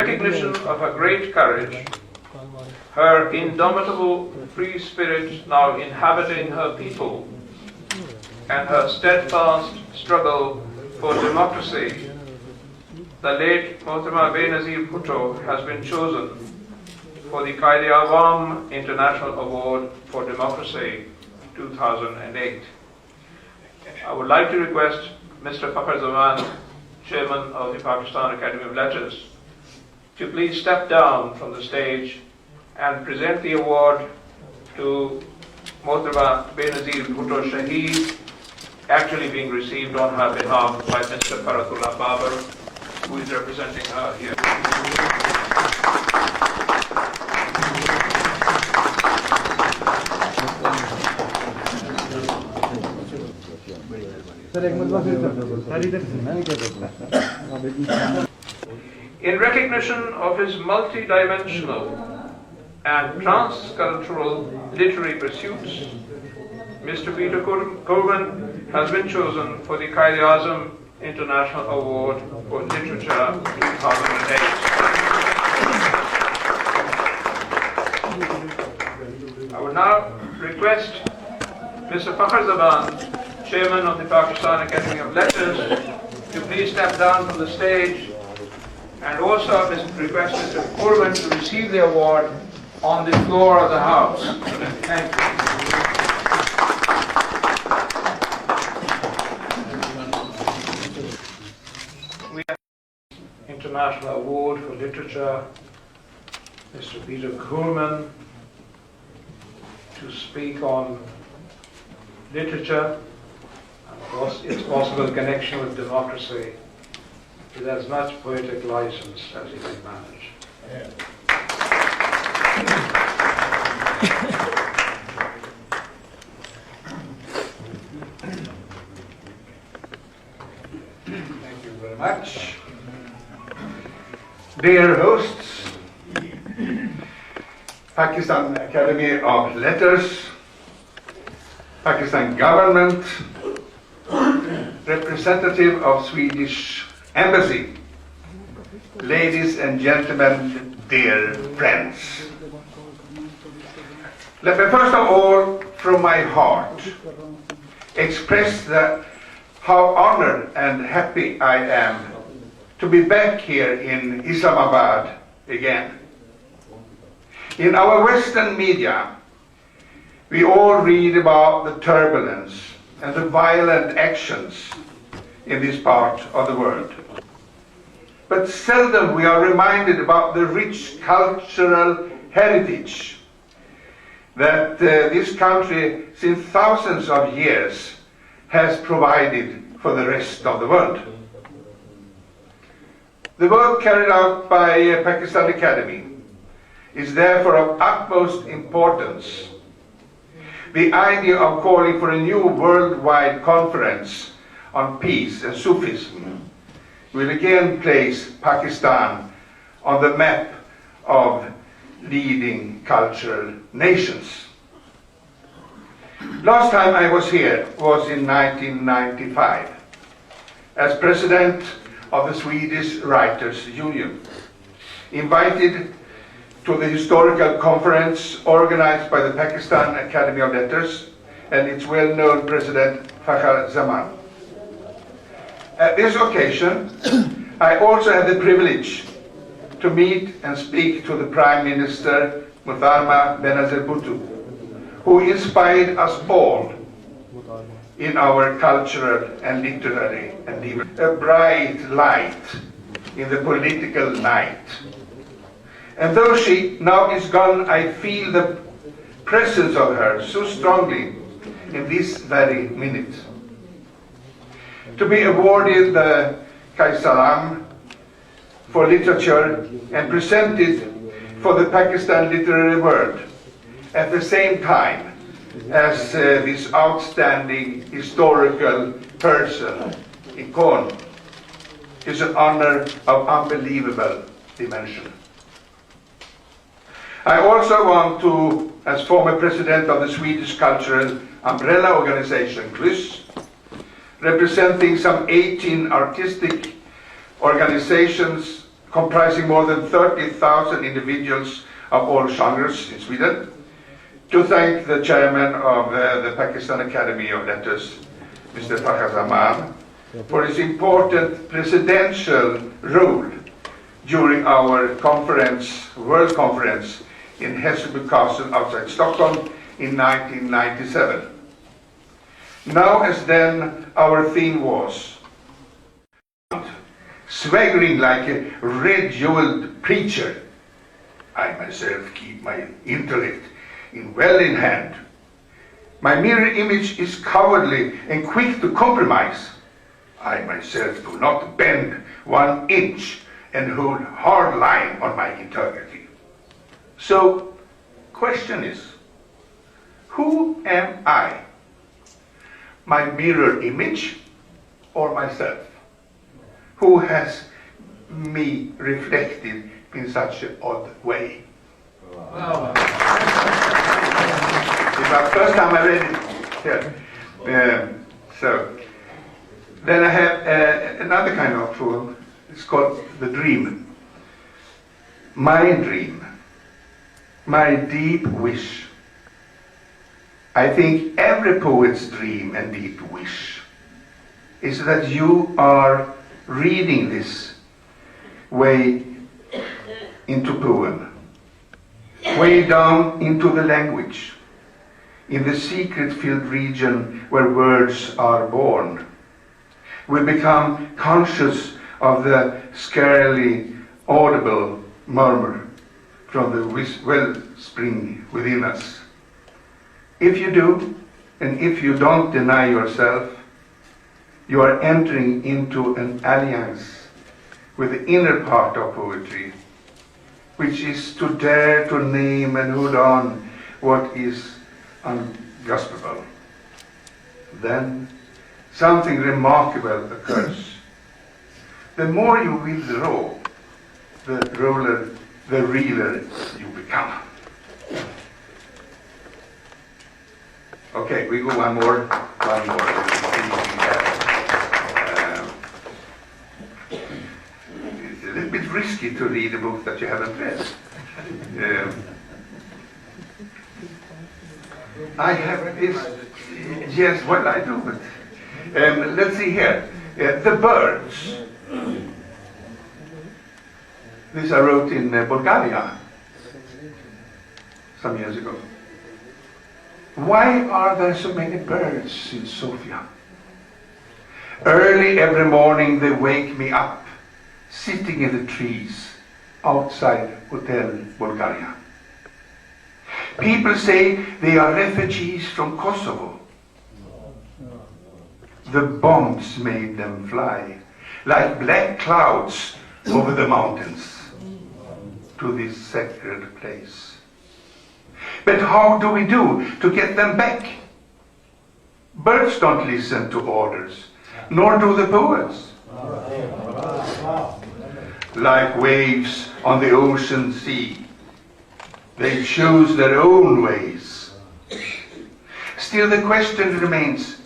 Recognition of her great courage, her indomitable free spirit now inhabiting her people, and her steadfast struggle for democracy, the late Mohtarama Benazir Bhutto has been chosen for the Quaid-e-Azam International Award for Democracy 2008. I would like to request Mr. Quaid-e-Azam, Chairman of the Pakistan Academy of Letters, to please step down from the stage and present the award to Mohtarama Benazir Bhutto Shaheed, actually being received on her behalf by Mr. Faratullah Babar, who is representing her here. In recognition of his multi-dimensional and transcultural literary pursuits, Mr. Peter Corbin has been chosen for the Quaid-e-Azam International Award for Literature 2008. I would now request Mr. Quaid-e-Azam, Chairman of the Pakistan Academy of Letters, to please step down from the stage, and also request Mr. Corbin to receive the award on the floor of the House. Thank you. We have International Award for Literature, Mr. Peter Corbin, to speak on literature and its possible connection with democracy with as much poetic license as he can manage. Thank you very much. Dear hosts, Pakistan Academy of Letters, Pakistan government, representative of Swedish Embassy, ladies and gentlemen, dear friends. Let me first of all, from my heart, express how honored and happy I am to be back here in Islamabad again. In our Western media, we all read about the turbulence and the violent actions in this part of the world. But seldom we are reminded about the rich cultural heritage that this country, since thousands of years, has provided for the rest of the world. The work carried out by Pakistan Academy is therefore of utmost importance. The idea of calling for a new worldwide conference on peace and Sufism will again place Pakistan on the map of leading cultural nations. Last time I was here was in 1995 as president of the Swedish Writers' Union, invited to the historical conference organized by the Pakistan Academy of Letters and its well-known president, Quaid-e-Azam. At this occasion, I also had the privilege to meet and speak to the Prime Minister, Mohtarama Benazir Bhutto, who inspired us all in our cultural and literary endeavor. A bright light in the political night. And though she now is gone, I feel the presence of her so strongly in this very minute. To be awarded the Quaid-e-Azam for literature and presented for the Pakistan literary world at the same time as this outstanding historical person, icon, is an honor of unbelievable dimension. I also want to, as former president of the Swedish cultural umbrella organization, KLYS, representing some 18 artistic organizations comprising more than 30,000 individuals of all genres in Sweden, to thank the chairman of the Pakistan Academy of Letters, Mr. Quaid-e-Azam, for his important presidential role during our conference, World Conference in Hässelby Castle outside Stockholm in 1997. Now as then, our theme was swaggering like a red-jeweled preacher. I myself keep my intellect well in hand. My mirror image is cowardly and quick to compromise. I myself do not bend 1 inch and hold hard line on my integrity. So, question is, who am I? My mirror image or myself? Who has me reflected in such an odd way? Wow. It's my first time I read it here. So, then I have another kind of poem. It's called The Dream. My dream, my deep wish. I think every poet's dream and deep wish is that you are reading this way into poem, way down into the language, in the secret-filled region where words are born. We become conscious of the scarcely audible murmur from the wellspring within us. If you do, and if you don't deny yourself, you are entering into an alliance with the inner part of poetry, which is to dare to name and hold on what is ungraspable. Then something remarkable occurs. The more you withdraw, the realer you become. Okay, we go one more. It's a little bit risky to read a book that you haven't read. I have this, yes, well I do, but let's see here. The birds. This I wrote in Bulgaria some years ago. Why are there so many birds in Sofia? Early every morning they wake me up, sitting in the trees outside Hotel Bulgaria. People say they are refugees from Kosovo. The bombs made them fly like black clouds over the mountains to this sacred place. But how do we do to get them back? Birds don't listen to orders, nor do the poets. Like waves on the ocean sea, they choose their own ways. Still the question remains,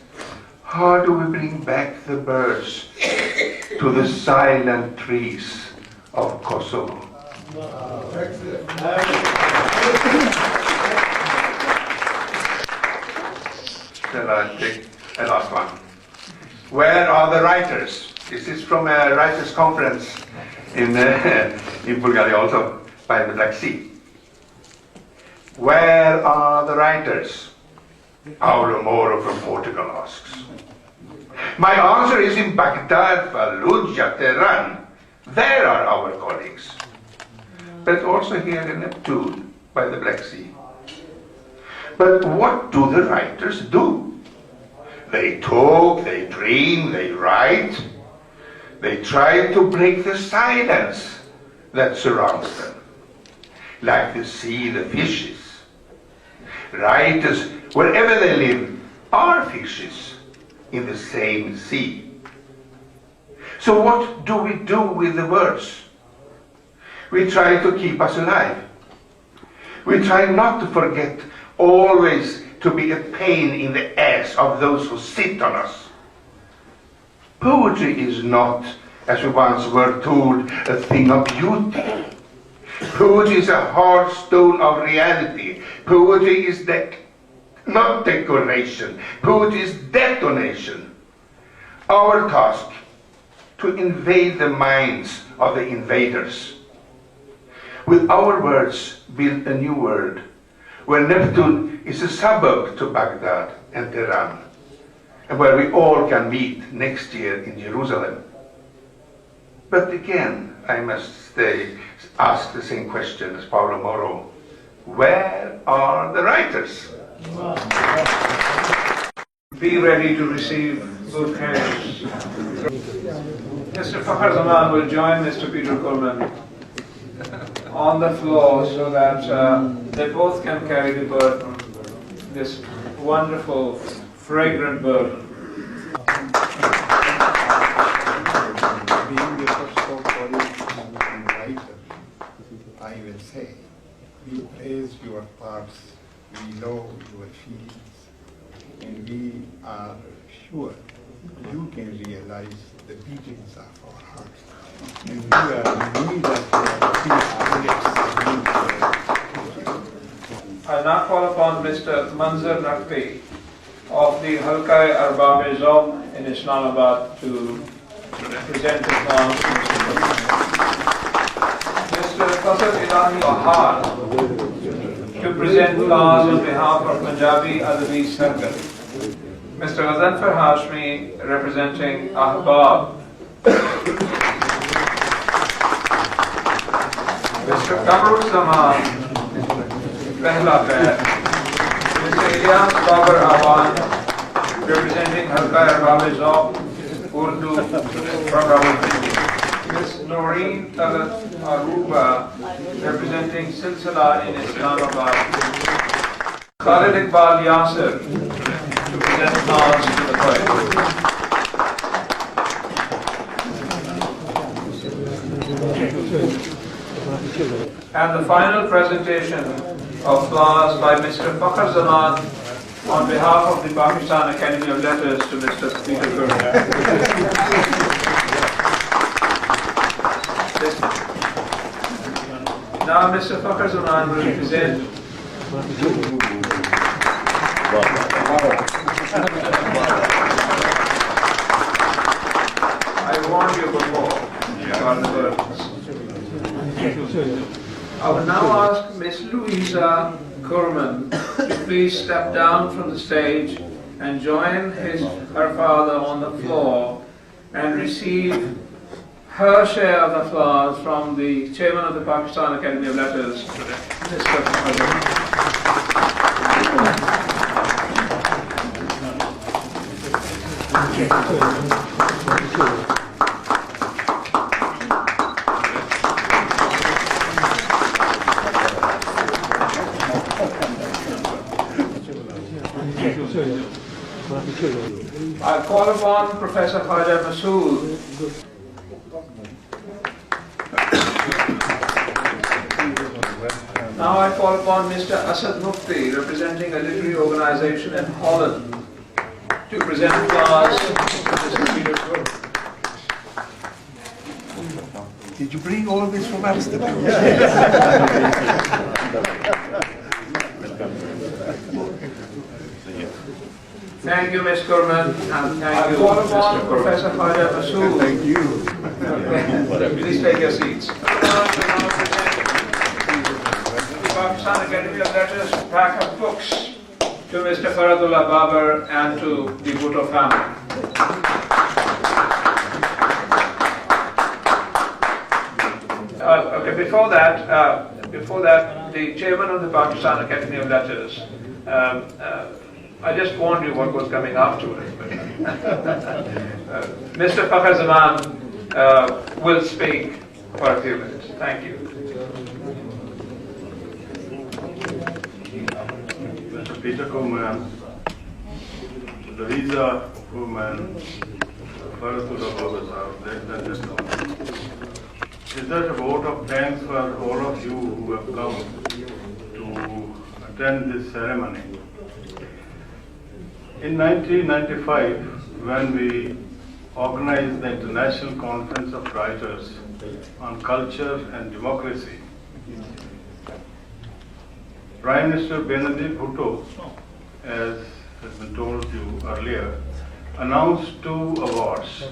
how do we bring back the birds to the silent trees of Kosovo? Shall I take a last one? Where are the writers? This is from a writers' conference in Bulgaria, also by the Black Sea. Where are the writers? Paulo Moro from Portugal asks. My answer is in Baghdad, Fallujah, Tehran. There are our colleagues. But also here in Neptune by the Black Sea. But what do the writers do? They talk, they dream, they write. They try to break the silence that surrounds them. Like the sea, the fishes. Writers, wherever they live, are fishes in the same sea. So what do we do with the words? We try to keep us alive. We try not to forget always to be a pain in the ass of those who sit on us. Poetry is not as we once were told, a thing of beauty. Poetry is a hearthstone of reality. Poetry is not decoration. Poetry is detonation. Our task, to invade the minds of the invaders. With our words, build a new world, where Neptune is a suburb to Baghdad and Tehran, and where we all can meet next year in Jerusalem. But again, I must ask the same question as Paulo Moro. Where are the writers? Be ready to receive good hands. Mr. Quaid-e-Azam will join Mr. Peter Coleman on the floor so that they both can carry the burden, this wonderful, fragrant burden. Being the first of poet and writer, I will say, we praise your parts, we know your feelings, and we are sure you can realize the beatings of our hearts. And we are in need of I now call upon Mr. Manzar Naqvi of the Quaid-e-Azam in Islamabad to present his poems to Mr. Quaid-e-Azam Bahar to present poems on behalf of Punjabi Adabi Circle. Mr. Ghaznfar Hashmi representing Ahbab. Mr. Kamrul Zaman, Pehla Pair. Mr. Ilyas Babar Awan representing Quaid-e-Azam Urdu from Rawalpindi. Ms. Noreen Talat Aruba representing Silsila in Islamabad. Khalid Iqbal Yasir to present flowers to the poet. And the final presentation of flowers by Mr. Quaid-e-Azam on behalf of the Pakistan Academy of Letters to Mr. Peter Coleman. Now Mr. Quaid-e-Azam will present I warned you before about the burdens. I will now ask Miss Louisa Kurman to please step down from the stage and join her father on the floor and receive her share of the flowers from the chairman of the Pakistan Academy of Letters, Mr. Quaid-e-Azam. I call upon Professor Khaja Masood Now I call upon Mr. Asad Mufti, representing a literary organization in Holland, to present flowers to Mr. Peter Coleman. Did you bring all this from Amsterdam? Thank you, Ms. Kurman, and thank you, Mr. Professor Khaja Masood. Thank you. Please take your seats. The Pakistan Academy of Letters pack of books to Mr. Faradullah Babar and to the Bhutto family. Okay, before that, the chairman of the Pakistan Academy of Letters, I just warned you what was coming afterwards. Mr. Quaid-e-Azam will speak for a few minutes. Thank you. Mr. Peter Coleman, Louisa Coleman, Faradullah Babar, is that a vote of thanks for all of you who have come to attend this ceremony? In 1995, when we organized the International Conference of Writers on Culture and Democracy. Prime Minister Benazir Bhutto, as has been told you earlier, announced 2 awards,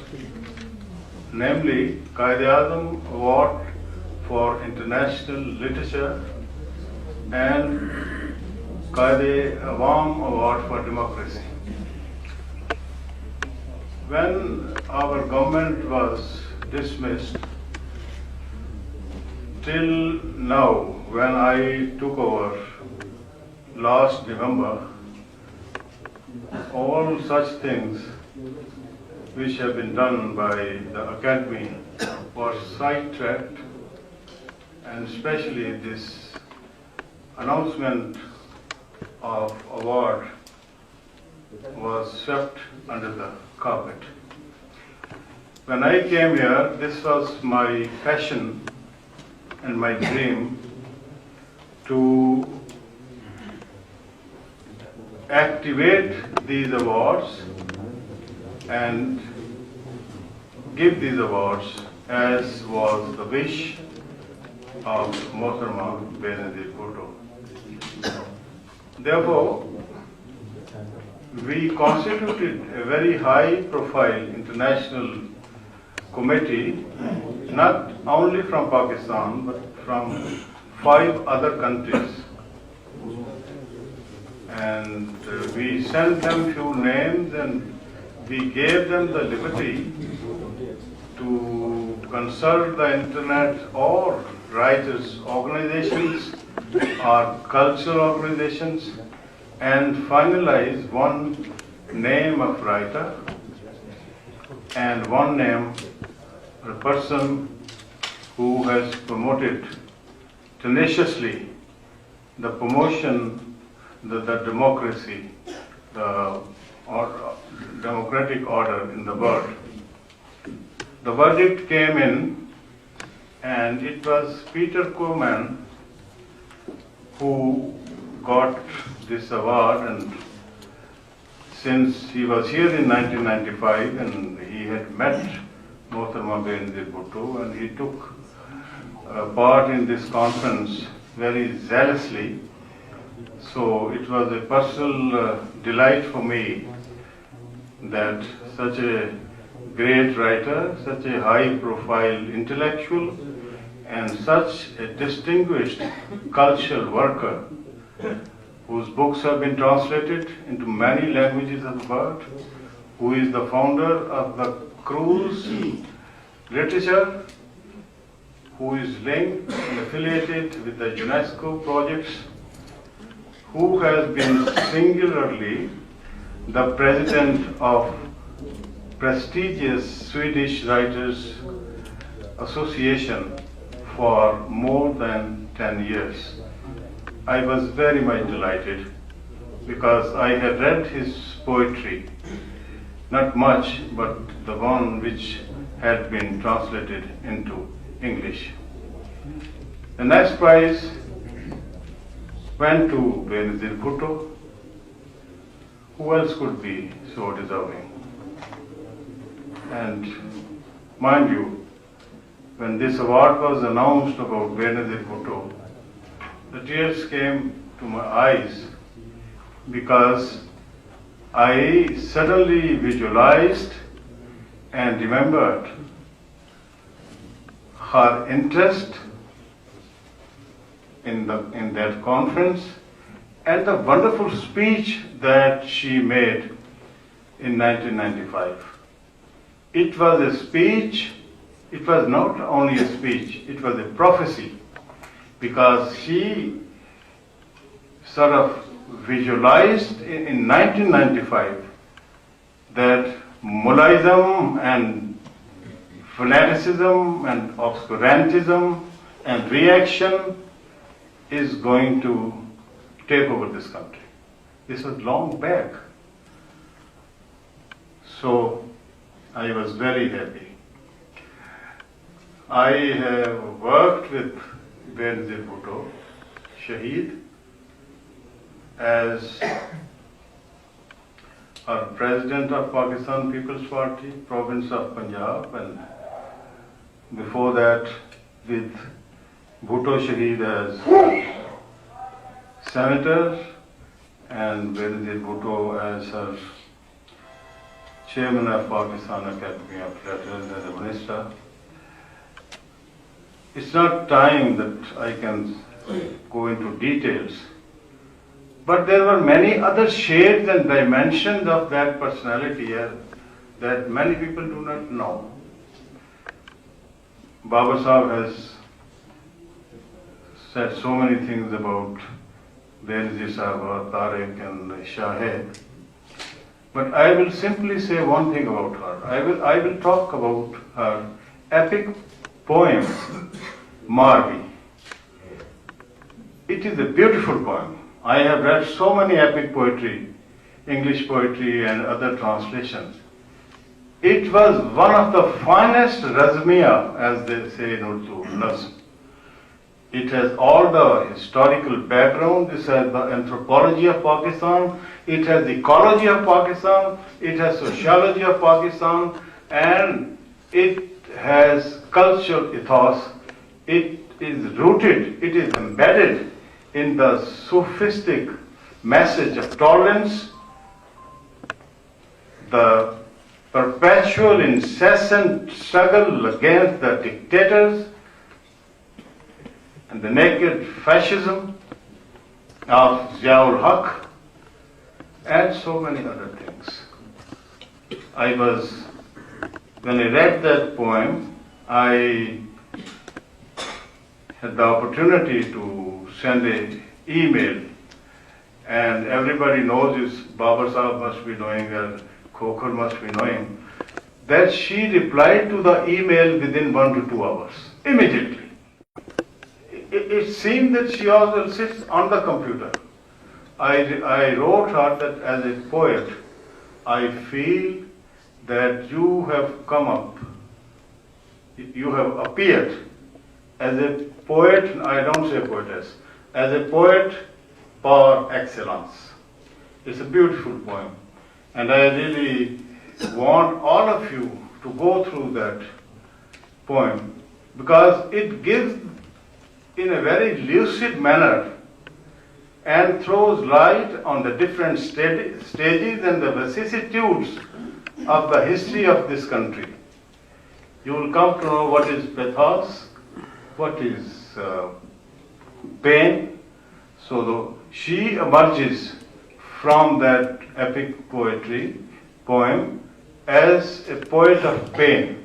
namely Quaid-e-Azam Award for International Literature and Quaid-e-Azam Award for Democracy. When our government was dismissed, till now, when I took over last November, all such things which have been done by the Academy was sidetracked, and especially this announcement of award was swept under the carpet. When I came here, this was my passion and my dream to activate these awards and give these awards as was the wish of Mohtarma Benazir Bhutto. Therefore, we constituted a very high-profile international committee, not only from Pakistan, but from 5 other countries. And we sent them few names and we gave them the liberty to consult the internet or writers' organizations or cultural organizations and finalize one name of writer and one name of a person who has promoted tenaciously the promotion, the democracy, the democratic order in the world. The verdict came in, and it was Peter Koeman who got this award, and since he was here in 1995 and he had met Mohtarma Benazir Bhutto and he took part in this conference very zealously, so it was a personal delight for me that such a great writer, such a high-profile intellectual, and such a distinguished cultural worker whose books have been translated into many languages of the world, who is the founder of the cruise literature, who is linked and affiliated with the UNESCO projects, who has been singularly the president of prestigious Swedish Writers Association for more than 10 years. I was very much delighted because I had read his poetry, not much, but the one which had been translated into English. The next prize went to Benazir Bhutto. Who else could be so deserving? And mind you, when this award was announced about Benazir Bhutto, the tears came to my eyes because I suddenly visualized and remembered her interest in that conference and the wonderful speech that she made in 1995. It was a speech, it was not only a speech, it was a prophecy, because she sort of visualized in 1995 that Mullaism and fanaticism and obscurantism and reaction is going to take over this country. This was long back. So I was very happy. I have worked with Benazir Bhutto, Shaheed, as our President of Pakistan People's Party, province of Punjab, and before that with Bhutto Shaheed as Senator and Benazir Bhutto as her Chairman of Pakistan Academy of Letters as a Minister. It's not time that I can go into details, but there were many other shades and dimensions of that personality that many people do not know. Baba Sahib has said so many things about Benazir Sahib, Tariq and Shahid, but I will simply say one thing about her. I will talk about her epic poem, Marvi. It is a beautiful poem. I have read so many epic poetry, English poetry and other translations. It was one of the finest razmiya, as they say in Urdu, nazm. It has all the historical background, this has the anthropology of Pakistan, it has the ecology of Pakistan, it has sociology of Pakistan, and it has cultural ethos. It is rooted, it is embedded in the sophistic message of tolerance, the perpetual incessant struggle against the dictators, and the naked fascism of Ziaul Haq, and so many other things. When I read that poem, I had the opportunity to send an email, and everybody knows this, Baba Sahib must be knowing, or Khokhar must be knowing, that she replied to the email within 1 to 2 hours, immediately. It seemed that she also sits on the computer. I wrote her that as a poet, I feel that you have come up, you have appeared as a poet, I don't say poetess, as a poet par excellence. It's a beautiful poem. And I really want all of you to go through that poem because it gives in a very lucid manner and throws light on the different stages and the vicissitudes of the history of this country. You will come to know what is pathos, what is pain. So she emerges from that epic poem as a poet of pain.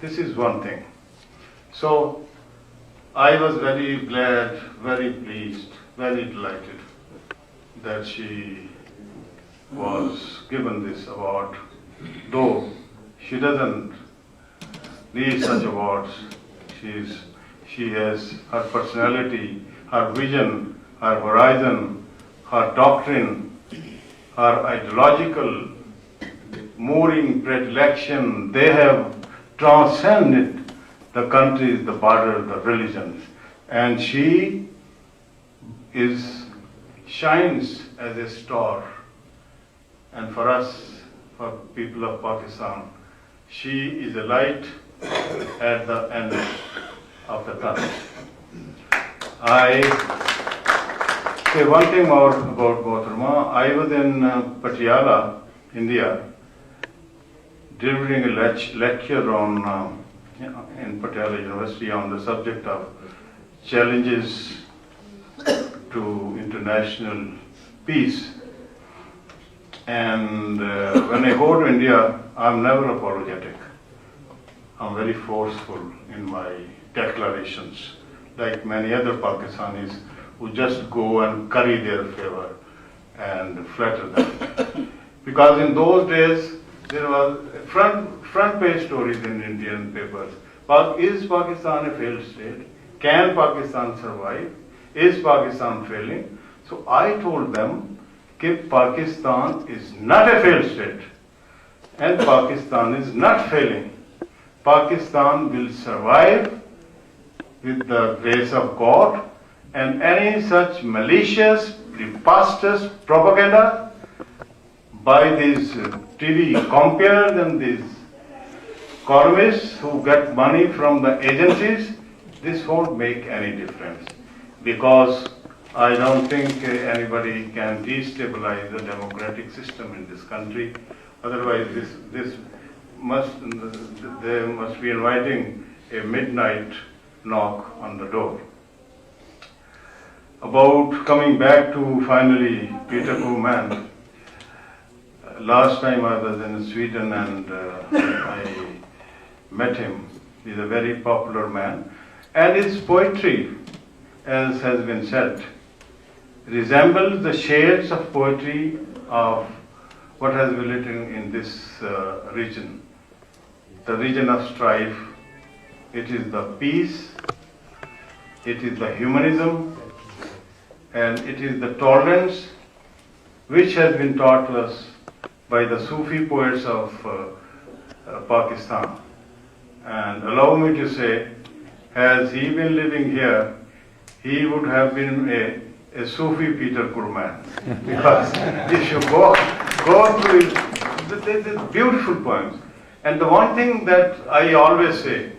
This is one thing. So I was very glad, very pleased, very delighted that she was given this award, though she doesn't need such awards. She has her personality, her vision, her horizon, her doctrine, her ideological mooring predilection. They have transcended the countries, the borders, the religions. And she shines as a star. And for us, for people of Pakistan, she is a light at the end of the tunnel. I say one thing more about Mohtharma. I was in Patiala, India, delivering a lecture on in Patiala University on the subject of challenges to international peace. And when I go to India, I'm never apologetic. I'm very forceful in my declarations, like many other Pakistanis who just go and curry their favor and flatter them. Because in those days, there was front page stories in Indian papers. Is Pakistan a failed state? Can Pakistan survive? Is Pakistan failing? So I told them that Pakistan is not a failed state and Pakistan is not failing. Pakistan will survive with the grace of God, and any such malicious, preposterous propaganda by these TV compares and these economists who get money from the agencies, this won't make any difference, because I don't think anybody can destabilize the democratic system in this country. Otherwise, they must be inviting a midnight knock on the door. About coming back to finally Peter Koopman, last time I was in Sweden and I met him. He's a very popular man, and his poetry, as has been said, resembles the shades of poetry of what has been written in this region, the region of strife. It is the peace, it is the humanism, and it is the tolerance which has been taught to us by the Sufi poets of Pakistan. And allow me to say, has he been living here, he would have been a Sufi Peter Koopman. Because if you go through it, these beautiful poems. And the one thing that I always say,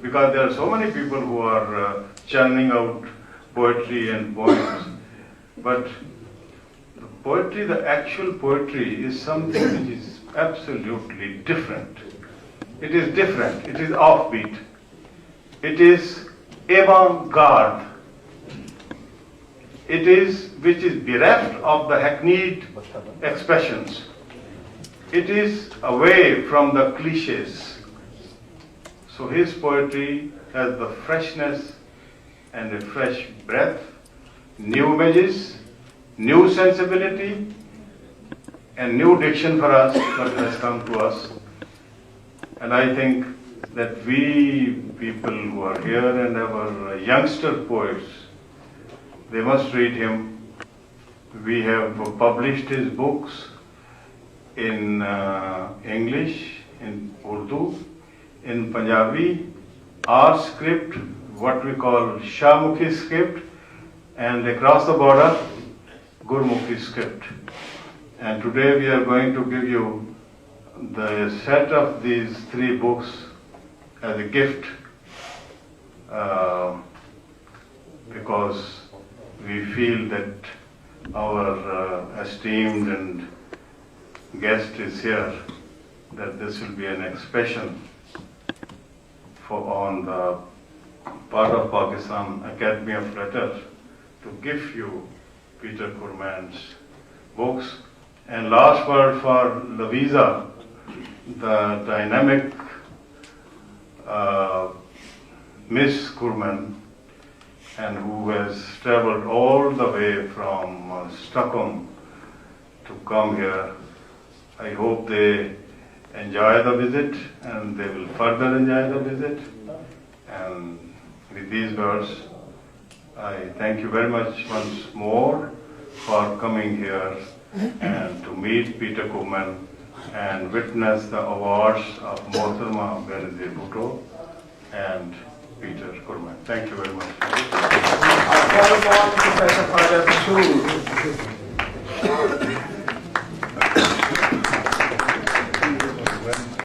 because there are so many people who are churning out poetry and poems, but the poetry, the actual poetry, is something which is absolutely different. It is different, it is offbeat, it is avant-garde, it is which is bereft of the hackneyed expressions. It is away from the cliches. So his poetry has the freshness and a fresh breath, new images, new sensibility, and new diction for us that has come to us. And I think that we people who are here and our youngster poets, they must read him. We have published his books in English, in Urdu, in Punjabi, our script, what we call Shahmukhi script, and across the border, Gurmukhi script. And today we are going to give you the set of these 3 books as a gift, because we feel that our esteemed and guest is here, that this will be an expression on the part of Pakistan Academy of Letters to give you Peter Koopman's books. And last word for Louisa, the dynamic Miss Koopman, and who has traveled all the way from Stockholm to come here. I hope they enjoy the visit, and they will further enjoy the visit. And with these words, I thank you very much once more for coming here and to meet Peter Koopman and witness the awards of Mohtarama Benazir Bhutto and Peter Koopman. Thank you very much. Professor Khaja Basul.